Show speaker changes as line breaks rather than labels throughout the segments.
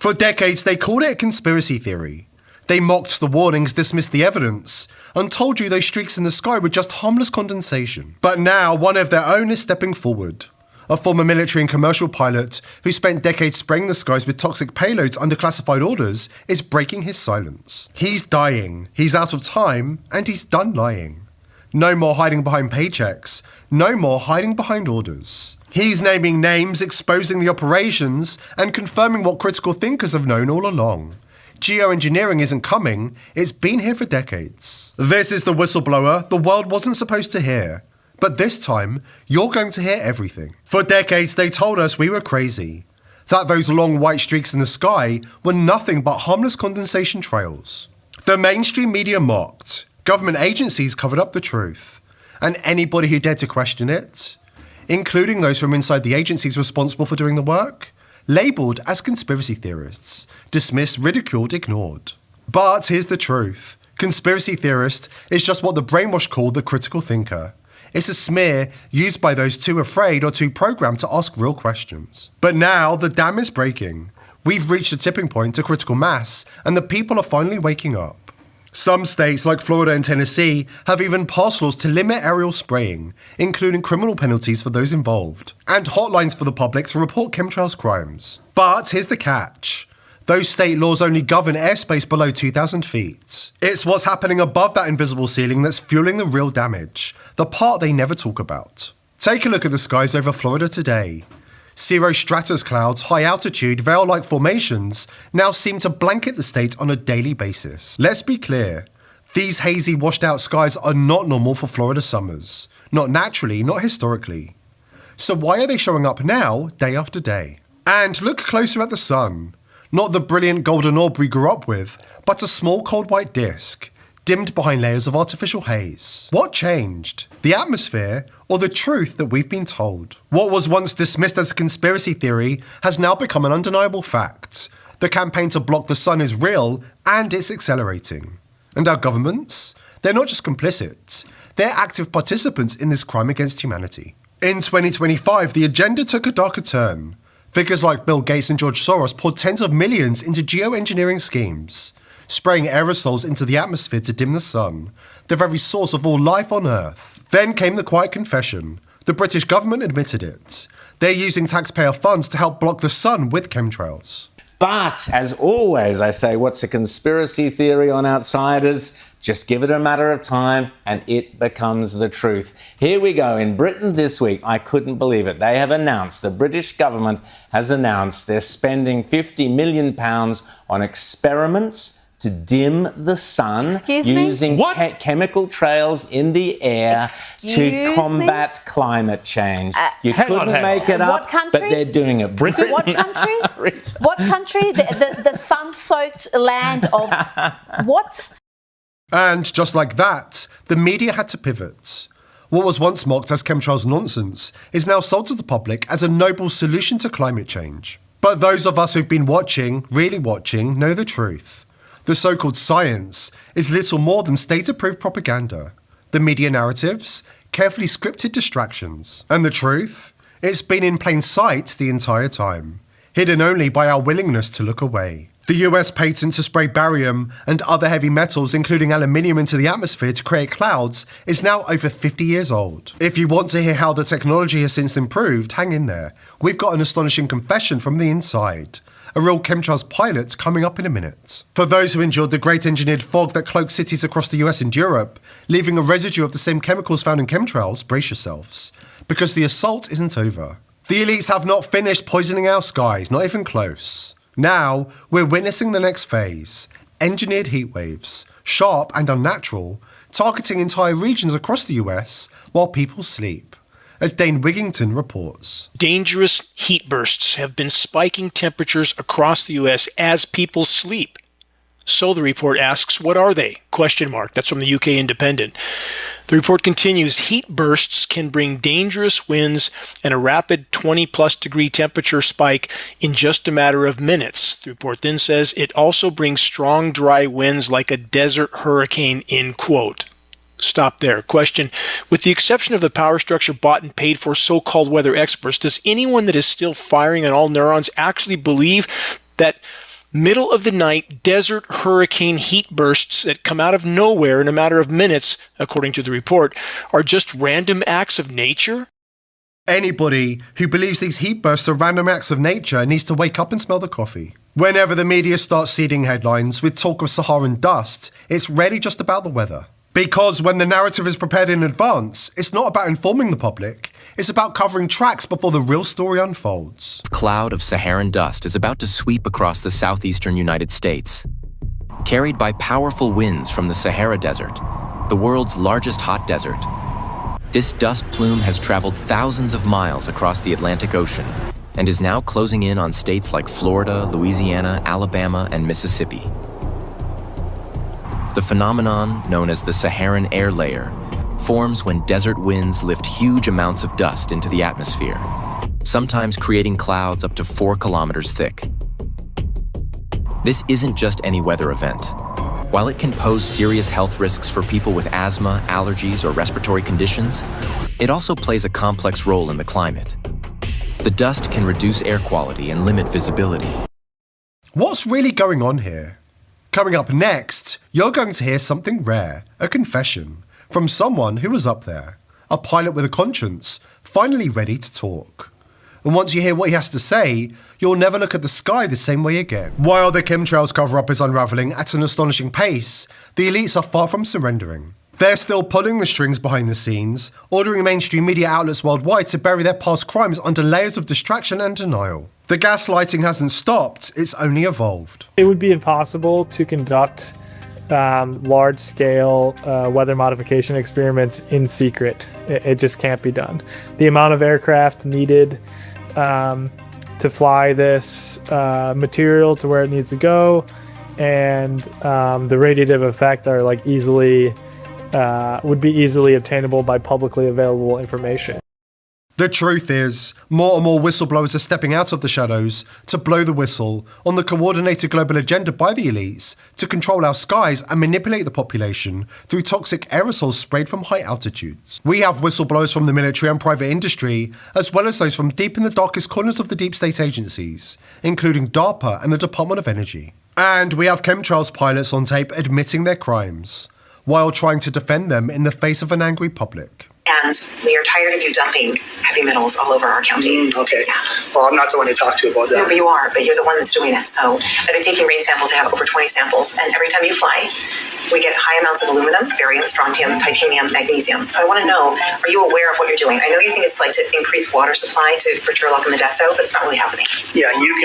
For decades, they called it a conspiracy theory. They mocked the warnings, dismissed the evidence, and told you those streaks in the sky were just harmless condensation. But now, one of their own is stepping forward. A former military and commercial pilot who spent decades spraying the skies with toxic payloads under classified orders is breaking his silence. He's dying, he's out of time, and he's done lying. No more hiding behind paychecks, no more hiding behind orders. He's naming names, exposing the operations, and confirming what critical thinkers have known all along. Geoengineering isn't coming, it's been here for decades. This is the whistleblower the world wasn't supposed to hear. But this time, you're going to hear everything. For decades, they told us we were crazy. That those long white streaks in the sky were nothing but harmless condensation trails. The mainstream media mocked. Government agencies covered up the truth. And anybody who dared to question it, including those from inside the agencies responsible for doing the work, labelled as conspiracy theorists, dismissed, ridiculed, ignored. But here's the truth. Conspiracy theorist is just what the brainwash called the critical thinker. It's a smear used by those too afraid or too programmed to ask real questions. But now the dam is breaking. We've reached a tipping point to critical mass, and the people are finally waking up. Some states like Florida and Tennessee have even passed laws to limit aerial spraying, including criminal penalties for those involved, and hotlines for the public to report chemtrails crimes. But here's the catch. Those state laws only govern airspace below 2,000 feet. It's what's happening above that invisible ceiling that's fueling the real damage, the part they never talk about. Take a look at the skies over Florida today. Cirrostratus clouds, high-altitude, veil-like formations now seem to blanket the state on a daily basis. Let's be clear. These hazy, washed-out skies are not normal for Florida summers. Not naturally, not historically. So why are they showing up now, day after day? And look closer at the sun. Not the brilliant golden orb we grew up with, but a small cold white disk, dimmed behind layers of artificial haze. What changed? The atmosphere, or the truth that we've been told? What was once dismissed as a conspiracy theory has now become an undeniable fact. The campaign to block the sun is real, and it's accelerating. And our governments? They're not just complicit, they're active participants in this crime against humanity. In 2025, the agenda took a darker turn. Figures like Bill Gates and George Soros poured tens of millions into geoengineering schemes, spraying aerosols into the atmosphere to dim the sun, the very source of all life on Earth. Then came the quiet confession. The British government admitted it. They're using taxpayer funds to help block the sun with chemtrails.
But, as always, I say, what's a conspiracy theory on outsiders? Just give it a matter of time and it becomes the truth. Here we go. In Britain this week, I couldn't believe it. They have announced, the British government has announced they're spending £50 million on experiments to dim the sun using chemical trails in the air to combat climate change. You couldn't make it up, but they're doing it.
Britain? What country? What country? The sun-soaked land of what?
And just like that, the media had to pivot. What was once mocked as chemtrails nonsense is now sold to the public as a noble solution to climate change. But those of us who've been watching, really watching, know the truth. The so-called science is little more than state-approved propaganda. The media narratives, carefully scripted distractions. And the truth? It's been in plain sight the entire time, hidden only by our willingness to look away. The US patent to spray barium and other heavy metals, including aluminium, into the atmosphere to create clouds is now over 50 years old. If you want to hear how the technology has since improved, hang in there. We've got an astonishing confession from the inside. A real chemtrails pilot coming up in a minute. For those who endured the great engineered fog that cloaked cities across the US and Europe, leaving a residue of the same chemicals found in chemtrails, brace yourselves, because the assault isn't over. The elites have not finished poisoning our skies, not even close. Now, we're witnessing the next phase. Engineered heat waves, sharp and unnatural, targeting entire regions across the US while people sleep. As Dane Wigington reports.
Dangerous heat bursts have been spiking temperatures across the US as people sleep. So the report asks, what are they? ? That's from the UK Independent. The report continues, heat bursts can bring dangerous winds and a rapid 20-plus degree temperature spike in just a matter of minutes. The report then says it also brings strong, dry winds like a desert hurricane, . Stop there. Question, with the exception of the power structure bought and paid for so-called weather experts, does anyone that is still firing on all neurons actually believe that Middle of the night desert hurricane heat bursts that come out of nowhere in a matter of minutes, according to the report, are just random acts of nature?
Anybody who believes these heat bursts are random acts of nature needs to wake up and smell the coffee. Whenever the media starts seeding headlines with talk of Saharan dust, it's rarely just about the weather. Because when the narrative is prepared in advance, it's not about informing the public, it's about covering tracks before the real story unfolds.
A cloud of Saharan dust is about to sweep across the southeastern United States. Carried by powerful winds from the Sahara Desert, the world's largest hot desert, this dust plume has traveled thousands of miles across the Atlantic Ocean and is now closing in on states like Florida, Louisiana, Alabama, and Mississippi. The phenomenon, known as the Saharan air layer, forms when desert winds lift huge amounts of dust into the atmosphere, sometimes creating clouds up to 4 kilometers thick. This isn't just any weather event. While it can pose serious health risks for people with asthma, allergies, or respiratory conditions, it also plays a complex role in the climate. The dust can reduce air quality and limit visibility.
What's really going on here? Coming up next, you're going to hear something rare, a confession, from someone who was up there, a pilot with a conscience, finally ready to talk. And once you hear what he has to say, you'll never look at the sky the same way again. While the chemtrails cover-up is unravelling at an astonishing pace, the elites are far from surrendering. They're still pulling the strings behind the scenes, ordering mainstream media outlets worldwide to bury their past crimes under layers of distraction and denial. The gaslighting hasn't stopped, it's only evolved.
It would be impossible to conduct large-scale weather modification experiments in secret. It just can't be done. The amount of aircraft needed to fly this material to where it needs to go, and the radiative effect are like would be easily obtainable by publicly available information.
The truth is, more and more whistleblowers are stepping out of the shadows to blow the whistle on the coordinated global agenda by the elites to control our skies and manipulate the population through toxic aerosols sprayed from high altitudes. We have whistleblowers from the military and private industry, as well as those from deep in the darkest corners of the deep state agencies, including DARPA and the Department of Energy. And we have chemtrails pilots on tape admitting their crimes, while trying to defend them in the face of an angry public.
And we are tired of you dumping heavy metals all over our county.
Okay.
Yeah.
Well, I'm not the one to talk to about that.
No, but you are. But you're the one that's doing it. So I've been taking rain samples. I have over 20 samples. And every time you fly, we get high amounts of aluminum, barium, strontium, titanium, magnesium. So I want to know, are you aware of what you're doing? I know you think it's like to increase water supply for Turlock and Modesto, but it's not really happening.
Yeah, you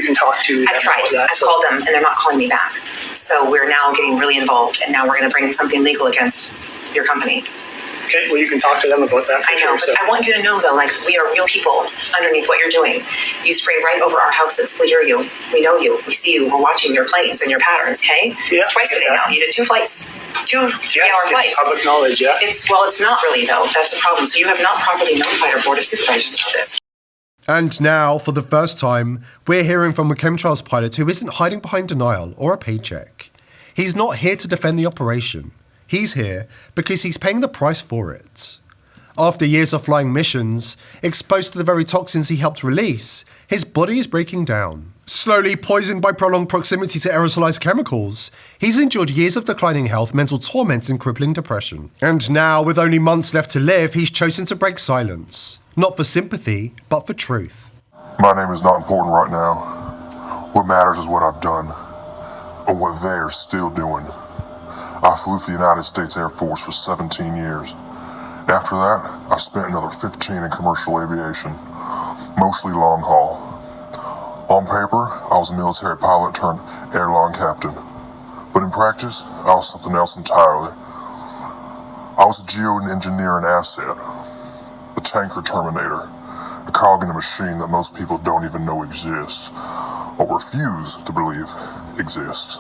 can talk to them.
I've tried.
That,
I've called them, and they're not calling me back. So we're now getting really involved, and now we're going to bring something legal against your company.
Okay, well, you can talk to them about that for
I know,
sure.
but I want you to know, though, like, we are real people underneath what you're doing. You spray right over our houses. We hear you. We know you. We see you. We're watching your planes and your patterns, okay?
Yeah,
it's twice today now. You did 2 flights. 2 3-hour flights.
It's public knowledge, yeah.
It's not really, though. That's the problem. So you have not properly notified our Board of Supervisors about this.
And now, for the first time, we're hearing from a chemtrails pilot who isn't hiding behind denial or a paycheck. He's not here to defend the operation. He's here because he's paying the price for it. After years of flying missions, exposed to the very toxins he helped release, his body is breaking down. Slowly poisoned by prolonged proximity to aerosolized chemicals, he's endured years of declining health, mental torment, and crippling depression. And now, with only months left to live, he's chosen to break silence. Not for sympathy, but for truth.
My name is not important right now. What matters is what I've done, and what they're still doing. I flew for the United States Air Force for 17 years. After that, I spent another 15 in commercial aviation, mostly long haul. On paper, I was a military pilot turned airline captain, but in practice, I was something else entirely. I was a geoengineering asset, a tanker terminator, a cog in a machine that most people don't even know exists, or refuse to believe exists.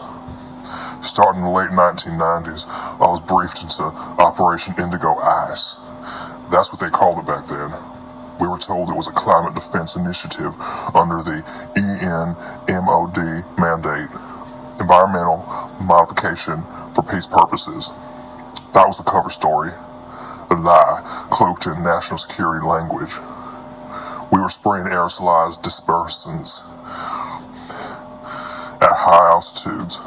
Starting in the late 1990s, I was briefed into Operation Indigo Ice. That's what they called it back then. We were told it was a climate defense initiative under the ENMOD mandate, Environmental Modification for Peace Purposes. That was the cover story, a lie cloaked in national security language. We were spraying aerosolized dispersants at high altitudes,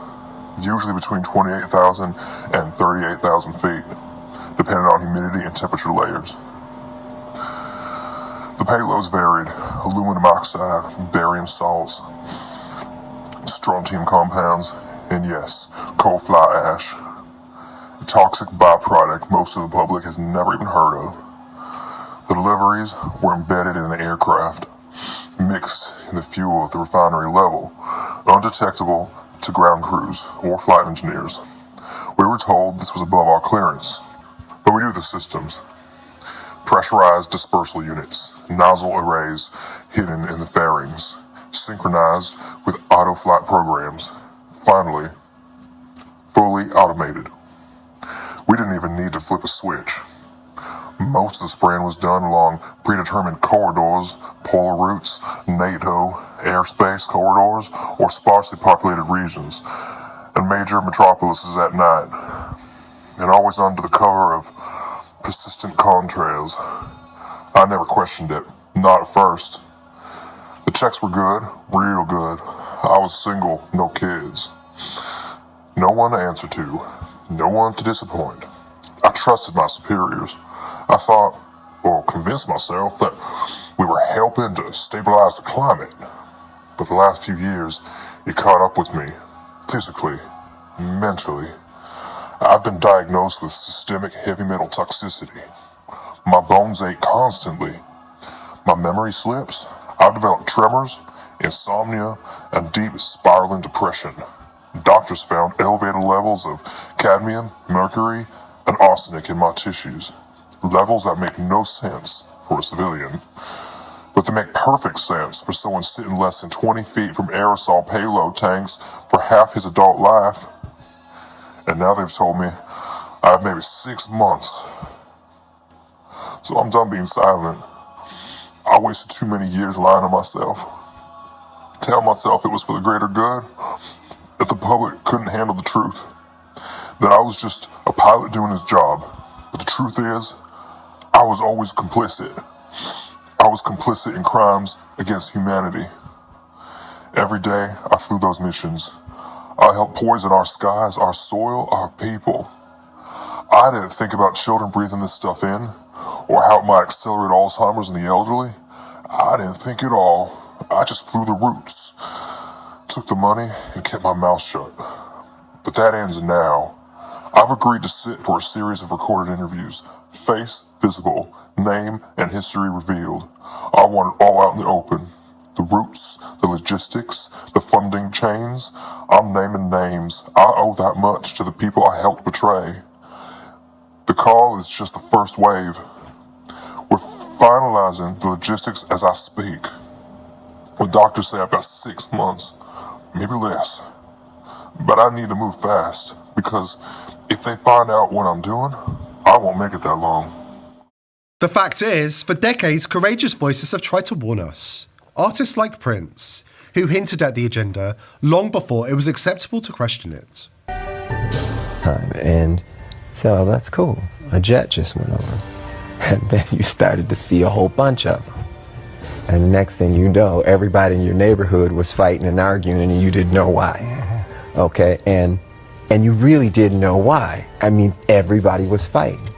usually between 28,000 and 38,000 feet, depending on humidity and temperature layers. The payloads varied: aluminum oxide, barium salts, strontium compounds, and yes, coal fly ash, a toxic byproduct most of the public has never even heard of. The deliveries were embedded in the aircraft, mixed in the fuel at the refinery level, undetectable to ground crews or flight engineers. We were told this was above our clearance, but we knew the systems. Pressurized dispersal units, nozzle arrays hidden in the fairings, synchronized with auto-flight programs, finally, fully automated. We didn't even need to flip a switch. Most of the spraying was done along predetermined corridors, polar routes, NATO, airspace corridors, or sparsely populated regions, and major metropolises at night, and always under the cover of persistent contrails. I never questioned it, not at first. The checks were good, real good. I was single, no kids. No one to answer to, no one to disappoint. I trusted my superiors. I thought, or convinced myself, that we were helping to stabilize the climate. But the last few years, it caught up with me, physically, mentally. I've been diagnosed with systemic heavy metal toxicity. My bones ache constantly. My memory slips. I've developed tremors, insomnia, and deep spiraling depression. Doctors found elevated levels of cadmium, mercury, and arsenic in my tissues. Levels that make no sense for a civilian, but they make perfect sense for someone sitting less than 20 feet from aerosol payload tanks for half his adult life. And now they've told me I have maybe 6 months. So I'm done being silent. I wasted too many years lying to myself, telling myself it was for the greater good, that the public couldn't handle the truth, that I was just a pilot doing his job. But the truth is, I was always complicit. I was complicit in crimes against humanity. Every day I flew those missions. I helped poison our skies, our soil, our people. I didn't think about children breathing this stuff in, or how it might accelerate Alzheimer's in the elderly. I didn't think at all. I just flew the routes, took the money, and kept my mouth shut. But that ends now. I've agreed to sit for a series of recorded interviews, face visible, name and history revealed. I want it all out in the open. The routes, the logistics, the funding chains. I'm naming names. I owe that much to the people I helped betray. The call is just the first wave. We're finalizing the logistics as I speak. When doctors say I've got 6 months, maybe less. But I need to move fast, because if they find out what I'm doing, I won't make it that long.
The fact is, for decades, courageous voices have tried to warn us. Artists like Prince, who hinted at the agenda long before it was acceptable to question it.
And so that's cool. A jet just went over. And then you started to see a whole bunch of them. And the next thing you know, everybody in your neighborhood was fighting and arguing and you didn't know why. Okay, and you really didn't know why. I mean, everybody was fighting.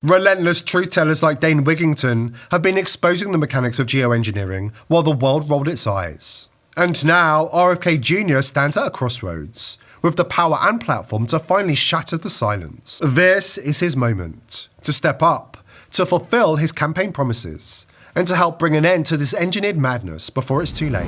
Relentless truth-tellers like Dane Wigington have been exposing the mechanics of geoengineering while the world rolled its eyes. And now, RFK Jr. stands at a crossroads, with the power and platform to finally shatter the silence. This is his moment, to step up, to fulfill his campaign promises, and to help bring an end to this engineered madness before it's too late.